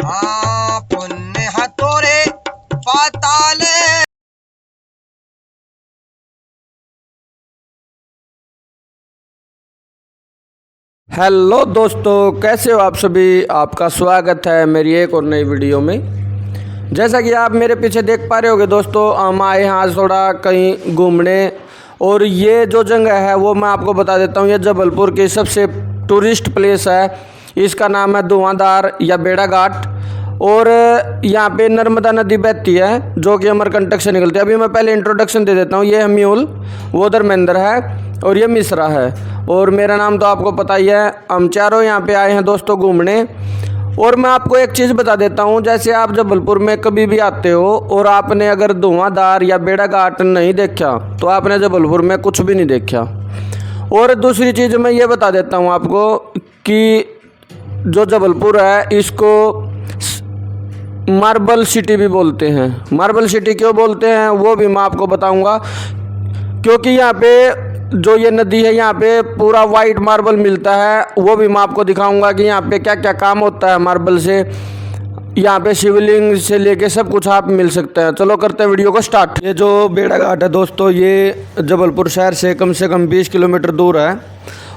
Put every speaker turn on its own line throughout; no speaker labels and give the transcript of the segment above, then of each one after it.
पुण्य हतोरे पाताले।
हेलो दोस्तों, कैसे हो आप सभी। आपका स्वागत है मेरी एक और नई वीडियो में। जैसा कि आप मेरे पीछे देख पा रहे होगे दोस्तों, हम आए हैं आज थोड़ा कहीं घूमने। और ये जो जगह है वो मैं आपको बता देता हूँ, ये जबलपुर की सबसे टूरिस्ट प्लेस है। इसका नाम है धुआंधार या बेड़ा घाट। और यहाँ पे नर्मदा नदी बहती है जो कि अमरकंटक से निकलती है। अभी मैं पहले इंट्रोडक्शन दे देता हूँ। ये है म्यूल, वो धर्मेंद्र है और ये मिश्रा है। और मेरा नाम तो आपको पता ही है। हम चारों यहाँ पे आए हैं दोस्तों घूमने। और मैं आपको एक चीज़ बता देता हूँ, जैसे आप जबलपुर में कभी भी आते हो और आपने अगर धुआंधार या बेड़ा घाट नहीं देखा तो आपने जबलपुर में कुछ भी नहीं देखा। और दूसरी चीज़ मैं ये बता देता हूँ आपको कि जो जबलपुर है इसको मार्बल सिटी भी बोलते हैं। मार्बल सिटी क्यों बोलते हैं वो भी मैं आपको बताऊंगा, क्योंकि यहाँ पे जो ये नदी है यहाँ पे पूरा वाइट मार्बल मिलता है। वो भी मैं आपको दिखाऊंगा कि यहाँ पे क्या क्या काम होता है मार्बल से। यहाँ पे शिवलिंग से लेके सब कुछ आप मिल सकते हैं। चलो करते हैं वीडियो को स्टार्ट। ये जो बेड़ा घाट है दोस्तों, ये जबलपुर शहर से कम 20 किलोमीटर दूर है।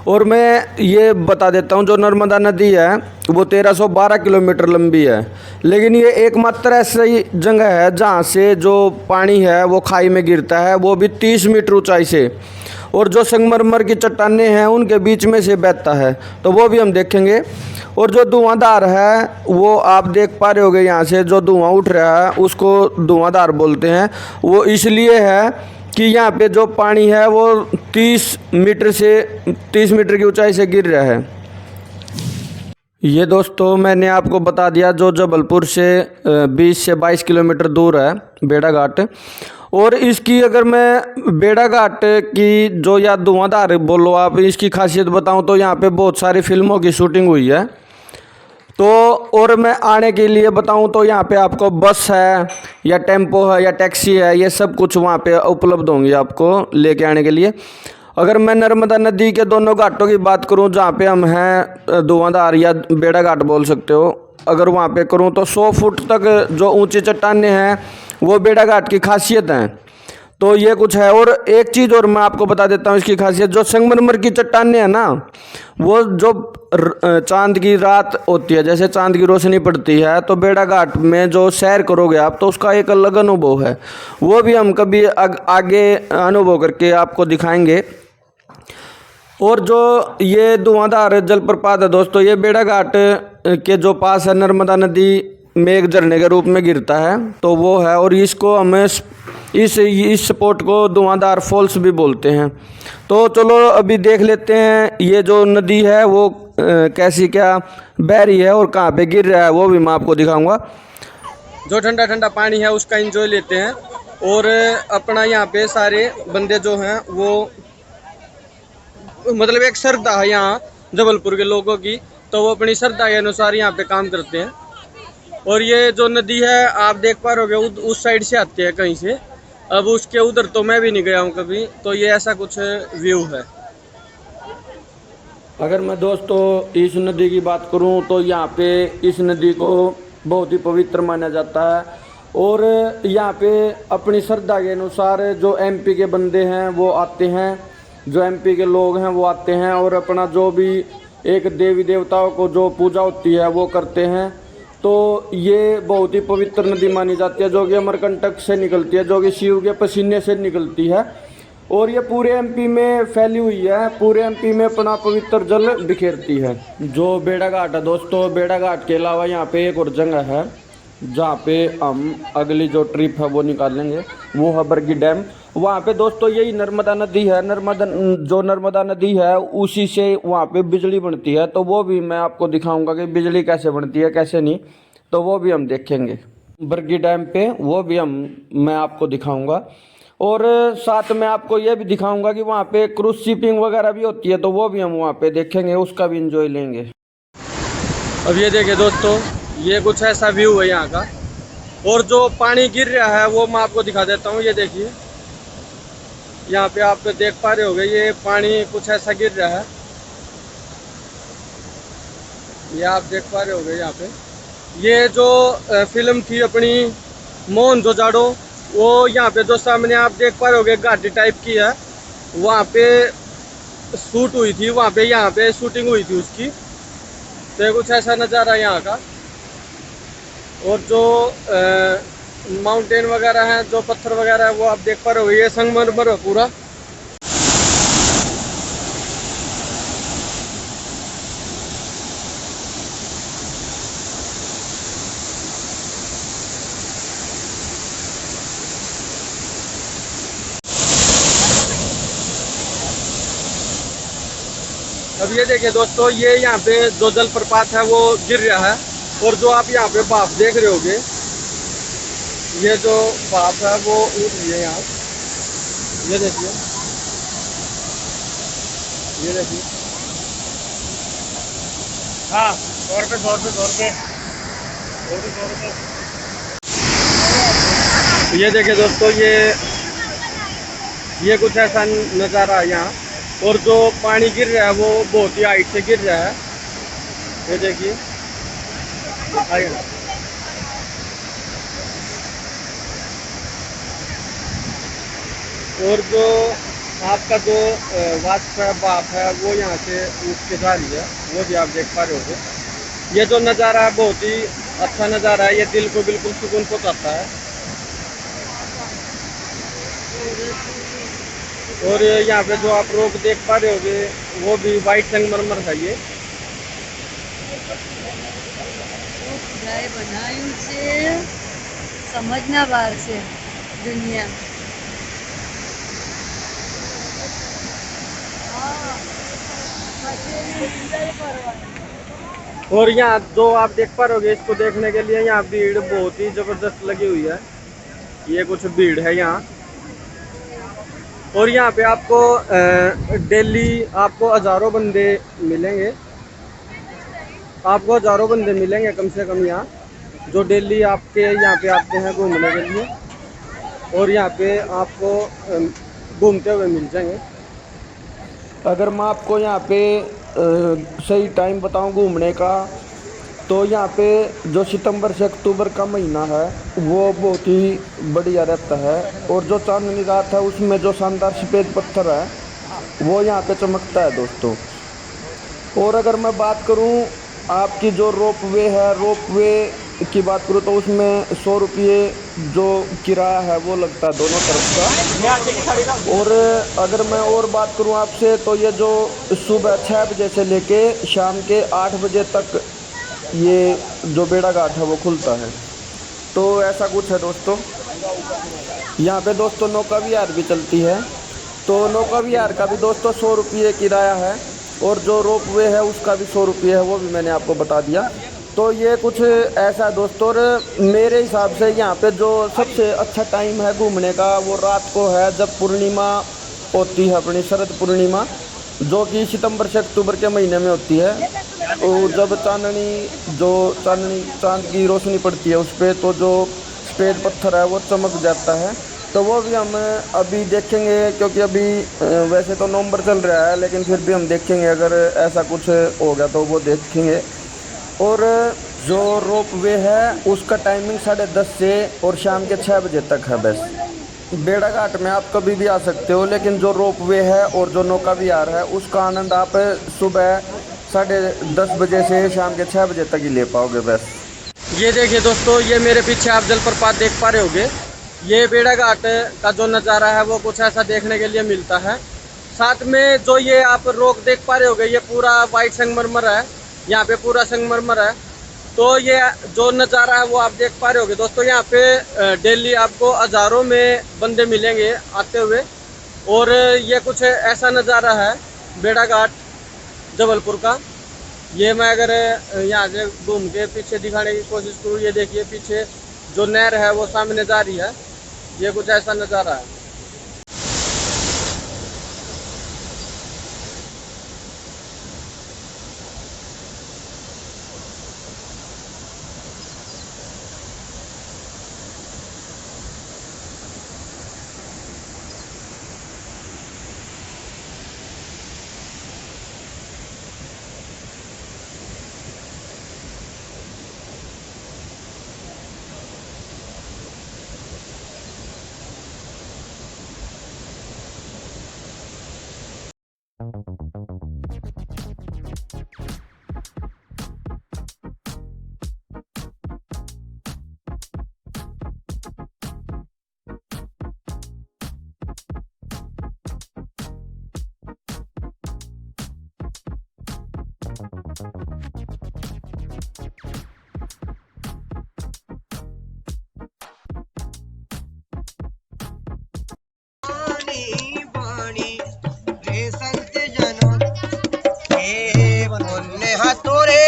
और मैं ये बता देता हूँ, जो नर्मदा नदी है वो 1312 किलोमीटर लंबी है। लेकिन ये एकमात्र ऐसी जगह है जहाँ से जो पानी है वो खाई में गिरता है, वो भी 30 मीटर ऊंचाई से। और जो संगमरमर की चट्टानें हैं उनके बीच में से बहता है, तो वो भी हम देखेंगे। और जो धुआंधार है वो आप देख पा रहे होगे, यहाँ से जो धुआं उठ रहा है उसको धुआंधार बोलते हैं। वो इसलिए है कि यहाँ पे जो पानी है वो 30 मीटर की ऊंचाई से गिर रहा है। ये दोस्तों मैंने आपको बता दिया, जो जबलपुर से 20 से 22 किलोमीटर दूर है बेड़ा घाट। और इसकी अगर मैं बेड़ा घाट की जो या धुआंधार बोलो आप, इसकी खासियत बताऊं तो यहाँ पे बहुत सारी फिल्मों की शूटिंग हुई है। तो और मैं आने के लिए बताऊं तो यहाँ पे आपको बस है या टेम्पो है या टैक्सी है, ये सब कुछ वहाँ पे उपलब्ध होंगी आपको लेके आने के लिए। अगर मैं नर्मदा नदी के दोनों घाटों की बात करूं जहाँ पे हम हैं, धुआंधार या बेड़ा घाट बोल सकते हो, अगर वहाँ पे करूं तो 100 फुट तक जो ऊंची चट्टानें हैं वो बेड़ा घाट की खासियत हैं। तो ये कुछ है। और एक चीज़ और मैं आपको बता देता हूँ इसकी खासियत, जो संगमरमर की चट्टानें हैं ना, वो जो चांद की रात होती है, जैसे चांद की रोशनी पड़ती है, तो बेड़ा घाट में जो सैर करोगे आप तो उसका एक अलग अनुभव है। वो भी हम कभी आगे अनुभव करके आपको दिखाएंगे। और जो ये धुआंधार जलप्रपात है दोस्तों, ये बेड़ा घाट के जो पास है, नर्मदा नदी में एक झरने के रूप में गिरता है, तो वो है। और इसको हमें इस स्पॉट को धुआंधार फॉल्स भी बोलते हैं। तो चलो अभी देख लेते हैं ये जो नदी है वो कैसी क्या बह रही है और कहाँ पे गिर रहा है, वो भी मैं आपको दिखाऊंगा। जो ठंडा ठंडा पानी है उसका एंजॉय लेते हैं। और अपना यहाँ पे सारे बंदे जो हैं वो मतलब एक श्रद्धा है यहाँ जबलपुर के लोगों की, तो वो अपनी श्रद्धा के अनुसार यहाँ पे काम करते हैं। और ये जो नदी है आप देख पा रहे हो उस साइड से आती है कहीं से। अब उसके उधर तो मैं भी नहीं गया हूँ कभी, तो ये ऐसा कुछ व्यू है। अगर मैं दोस्तों इस नदी की बात करूँ तो यहाँ पे इस नदी को बहुत ही पवित्र माना जाता है। और यहाँ पे अपनी श्रद्धा के अनुसार जो एमपी के बंदे हैं वो आते हैं, जो एमपी के लोग हैं वो आते हैं और अपना जो भी एक देवी देवताओं को जो पूजा होती है वो करते हैं। तो ये बहुत ही पवित्र नदी मानी जाती है, जो कि अमरकंटक से निकलती है, जो कि शिव के पसीने से निकलती है। और ये पूरे एमपी में फैली हुई है, पूरे एमपी में अपना पवित्र जल बिखेरती है। जो बेड़ा घाट है दोस्तों, बेड़ा घाट के अलावा यहाँ पे एक और जगह है जहाँ पे हम अगली जो ट्रिप है वो निकालेंगे, वो है बरगी डैम। वहाँ पे दोस्तों यही नर्मदा नदी है, नर्मदा नदी है उसी से वहाँ पे बिजली बनती है। तो वो भी मैं आपको दिखाऊंगा कि बिजली कैसे बनती है कैसे नहीं, तो वो भी हम देखेंगे बरगी डैम पे, वो भी मैं आपको दिखाऊंगा। और साथ में आपको ये भी दिखाऊंगा कि वहाँ पे क्रूज शिपिंग वगैरह भी होती है, तो वो भी हम वहाँ पे देखेंगे, उसका भी इंजॉय लेंगे। अब ये देखिए दोस्तों, ये कुछ ऐसा व्यू है यहाँ का। और जो पानी गिर रहा है वो मैं आपको दिखा देता हूँ। ये देखिए यहाँ पे आप देख पा रहे होगे, ये पानी कुछ ऐसा गिर रहा है, ये आप देख पा रहे होगे यहाँ पे। ये जो फिल्म थी अपनी मोहनजोदड़ो, वो यहाँ पे जो सामने आप देख पा रहे होगे घाटी टाइप की है, वहाँ पे शूट हुई थी, वहाँ पे यहाँ पे शूटिंग हुई थी उसकी। तो ये कुछ ऐसा नज़ारा है यहाँ का। और जो माउंटेन वगैरह हैं, जो पत्थर वगैरह है, वो आप देख पा रहे हो, ये संगमरमर है पूरा। अब ये देखिए दोस्तों, ये यहाँ पे जो जलप्रपात है वो गिर रहा है, और जो आप यहाँ पे भाप देख रहे होगे, ये जो भाप है वो उठ रही है यहाँ। ये देखिए, ये देखिए। हाँ, 100 रुपये, 100 रुपये, 100 रुपये, 100 रुपये। ये देखिए दोस्तों, ये कुछ ऐसा नज़ारा है यहाँ। और जो पानी गिर रहा है वो बहुत ही हाइट से गिर रहा है। ये देखिए, आइए ना। और जो आपका जो वाष्प है, भाप है, वो यहाँ से उठ के जा रही है, वो भी आप देख पा रहे होगे। ये जो नज़ारा है बहुत ही अच्छा नज़ारा है, ये दिल को बिल्कुल सुकून पहुँचाता है। और यहाँ पे जो आप रोक देख पा रहे होगे, वो भी वाइट संगमरमर है ये।
बनायु છે સમજના બહાર છે દુનિયા।
और यहाँ जो आप देख पा रहे होगे, इसको देखने के लिए यहाँ भीड़ बहुत ही जबरदस्त लगी हुई है। ये कुछ भीड़ है यहाँ। और यहाँ पे आपको डेली आपको हज़ारों बंदे मिलेंगे, आपको हज़ारों बंदे मिलेंगे कम से कम यहाँ, जो डेली आपके यहाँ पे आते हैं घूमने के लिए। और यहाँ पे आपको घूमते हुए मिल जाएंगे। अगर मैं आपको यहाँ पे सही टाइम बताऊँ घूमने का, तो यहाँ पे जो सितंबर से अक्टूबर का महीना है वो बहुत ही बढ़िया रहता है। और जो चांदनी रात है उसमें जो शानदार सफ़ेद पत्थर है वो यहाँ पे चमकता है दोस्तों। और अगर मैं बात करूँ आपकी जो रोप वे है, रोप वे की बात करूँ तो उसमें 100 रुपये जो किराया है वो लगता है दोनों तरफ का। और अगर मैं और बात करूँ आपसे, तो ये जो सुबह 6 बजे से लेके शाम के 8 बजे तक ये जो बेड़ा घाट है वो खुलता है। तो ऐसा कुछ है दोस्तों। यहाँ पे दोस्तों नौका विहार भी चलती है, तो नौका विहार का भी दोस्तों 100 रुपये किराया है। और जो रोप वे है उसका भी 100 रुपये है, वो भी मैंने आपको बता दिया। तो ये कुछ ऐसा है दोस्तों। और मेरे हिसाब से यहाँ पे जो सबसे अच्छा टाइम है घूमने का वो रात को है, जब पूर्णिमा होती है, अपनी शरद पूर्णिमा, जो कि सितंबर से अक्टूबर के महीने में होती है। और जब चांद की रोशनी पड़ती है उस पर, तो जो सफ़ेद पत्थर है वो चमक जाता है। तो वो भी हम अभी देखेंगे, क्योंकि अभी वैसे तो नवंबर चल रहा है, लेकिन फिर भी हम देखेंगे, अगर ऐसा कुछ होगा तो वो देखेंगे। और जो रोप वे है उसका टाइमिंग 10:30 से और शाम के 6 बजे तक है बस। बेड़ा घाट में आप कभी भी आ सकते हो, लेकिन जो रोप वे है और जो नौका विहार है उसका आनंद आप सुबह 10:30 बजे से शाम के 6 बजे तक ही ले पाओगे बस। ये देखिए दोस्तों, ये मेरे पीछे आप जलप्रपात देख पा रहे होगे। ये बेड़ा घाट का जो नज़ारा है वो कुछ ऐसा देखने के लिए मिलता है। साथ में जो ये आप रोक देख पा रहे होगे, ये पूरा वाइट संगमरमर है, यहाँ पे पूरा संगमरमर है। तो ये जो नज़ारा है वो आप देख पा रहे होगे दोस्तों। यहाँ पे डेली आपको हज़ारों में बंदे मिलेंगे आते हुए। और ये कुछ ऐसा नज़ारा है बेड़ा घाट जबलपुर का। ये मैं अगर यहाँ से घूम के पीछे दिखाने की कोशिश करूँ, ये देखिए पीछे जो नहर है वो सामने जा रही है। ये कुछ ऐसा नज़ारा है।
बाणी रे संत जनों हे पुण्य हतोरे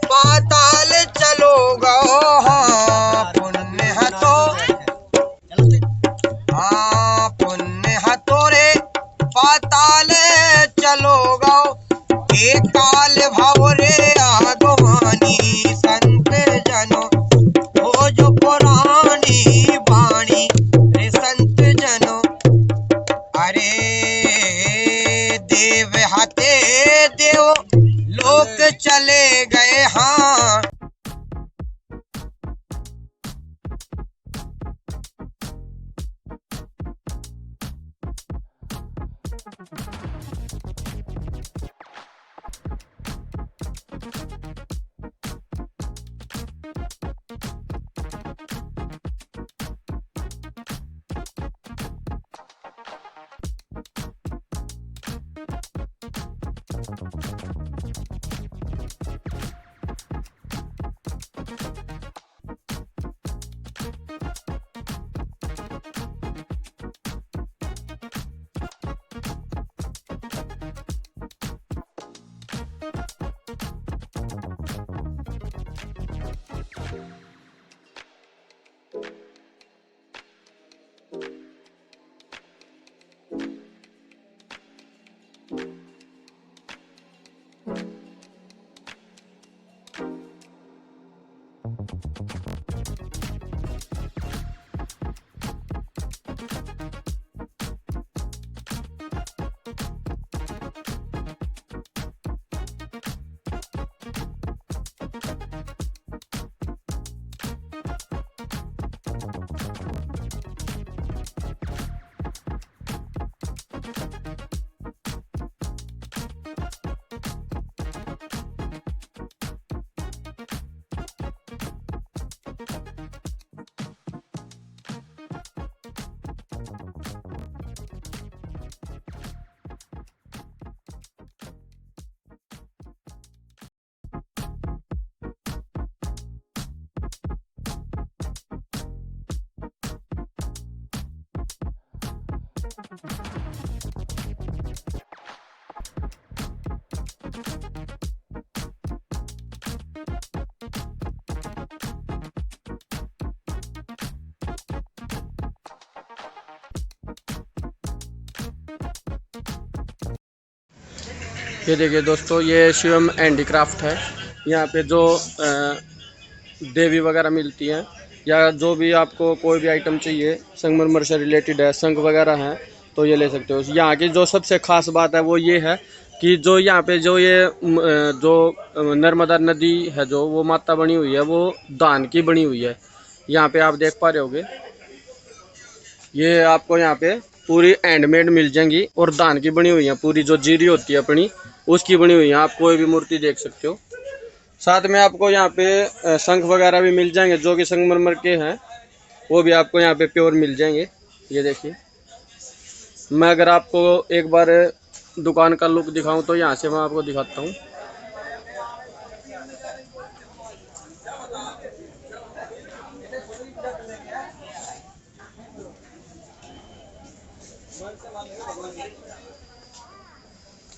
पाताल चलो गो हाँ पुण्य हतो हाँ पुण्य हतोरे पाताल चलो गो एक काल भवरे आगवानी संत जनों हो जो पुरानी बाणी रे संत जनों अरे देव हाथे देव लोग चले गए हाँ
ये देखिए दोस्तों, ये शिवम हैंडीक्राफ्ट है। यहाँ पे जो देवी वगैरह मिलती हैं या जो भी आपको कोई भी आइटम चाहिए संगमरमर से रिलेटेड है, शंख वगैरह हैं, तो ये ले सकते हो। यहाँ की जो सबसे ख़ास बात है वो ये है कि जो यहाँ पे जो ये जो नर्मदा नदी है जो वो माता बनी हुई है वो दान की बनी हुई है। यहाँ पे आप देख पा रहे होगे, ये आपको यहाँ पे पूरी हैंडमेड मिल जाएंगी और दान की बनी हुई है। पूरी जो जीरी होती है अपनी उसकी बनी हुई है। आप कोई भी मूर्ति देख सकते हो। साथ में आपको यहाँ पे शंख वगैरह भी मिल जाएंगे जो कि संगमरमर के हैं, वो भी आपको यहाँ पे प्योर मिल जाएंगे। ये देखिए, मैं अगर आपको एक बार दुकान का लुक दिखाऊं तो यहाँ से मैं आपको दिखाता हूँ।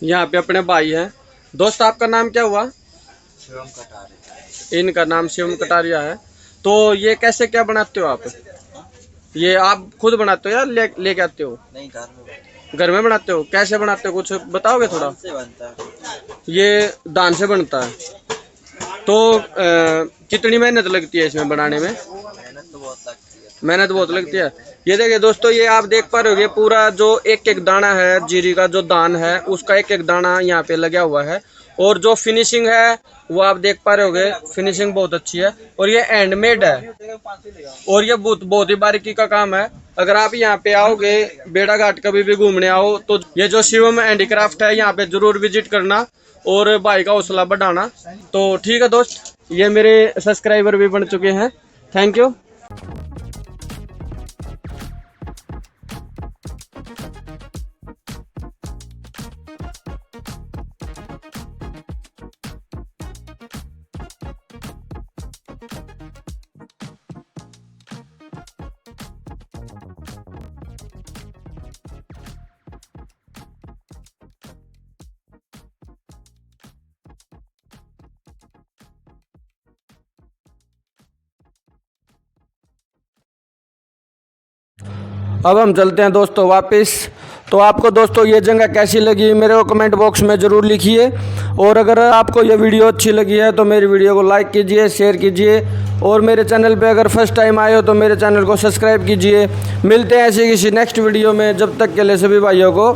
यहाँ पे अपने भाई हैं। दोस्त, आपका नाम क्या हुआ?
शिवम कटारिया।
इनका नाम शिवम कटारिया है। तो ये कैसे क्या बनाते हो आप? ये आप खुद बनाते हो या लेके आते हो?
नहीं,
घर में बनाते हो। कैसे बनाते हो, कुछ बताओगे थोड़ा?
से बनता है।
ये दान से बनता है। तो कितनी मेहनत लगती है इसमें बनाने में?
मेहनत तो बहुत लगती है।
मेहनत बहुत लगती है। ये देखिए दोस्तों, ये आप देख पा रहे होगे, पूरा जो एक एक दाना है जीरी का जो दान है उसका एक एक दाना यहाँ पे लगा हुआ है और जो फिनिशिंग है वो आप देख पा रहे होगे, फिनिशिंग बहुत अच्छी है और ये हैंडमेड है और ये बहुत ही बारीकी का काम है। अगर आप यहाँ पे आओगे, बेड़ा घाट कभी भी घूमने आओ, तो ये जो शिवम हैंडीक्राफ्ट है यहाँ पे जरूर विजिट करना और भाई का हौसला बढ़ाना। तो ठीक है दोस्त, ये मेरे सब्सक्राइबर भी बन चुके हैं। Thank you. अब हम चलते हैं दोस्तों वापस। तो आपको दोस्तों ये जगह कैसी लगी मेरे को कमेंट बॉक्स में ज़रूर लिखिए और अगर आपको ये वीडियो अच्छी लगी है तो मेरी वीडियो को लाइक कीजिए, शेयर कीजिए और मेरे चैनल पे अगर फर्स्ट टाइम आए हो तो मेरे चैनल को सब्सक्राइब कीजिए। मिलते हैं ऐसे किसी नेक्स्ट वीडियो में, जब तक के लिए सभी भाइयों को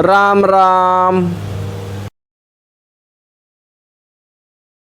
राम राम।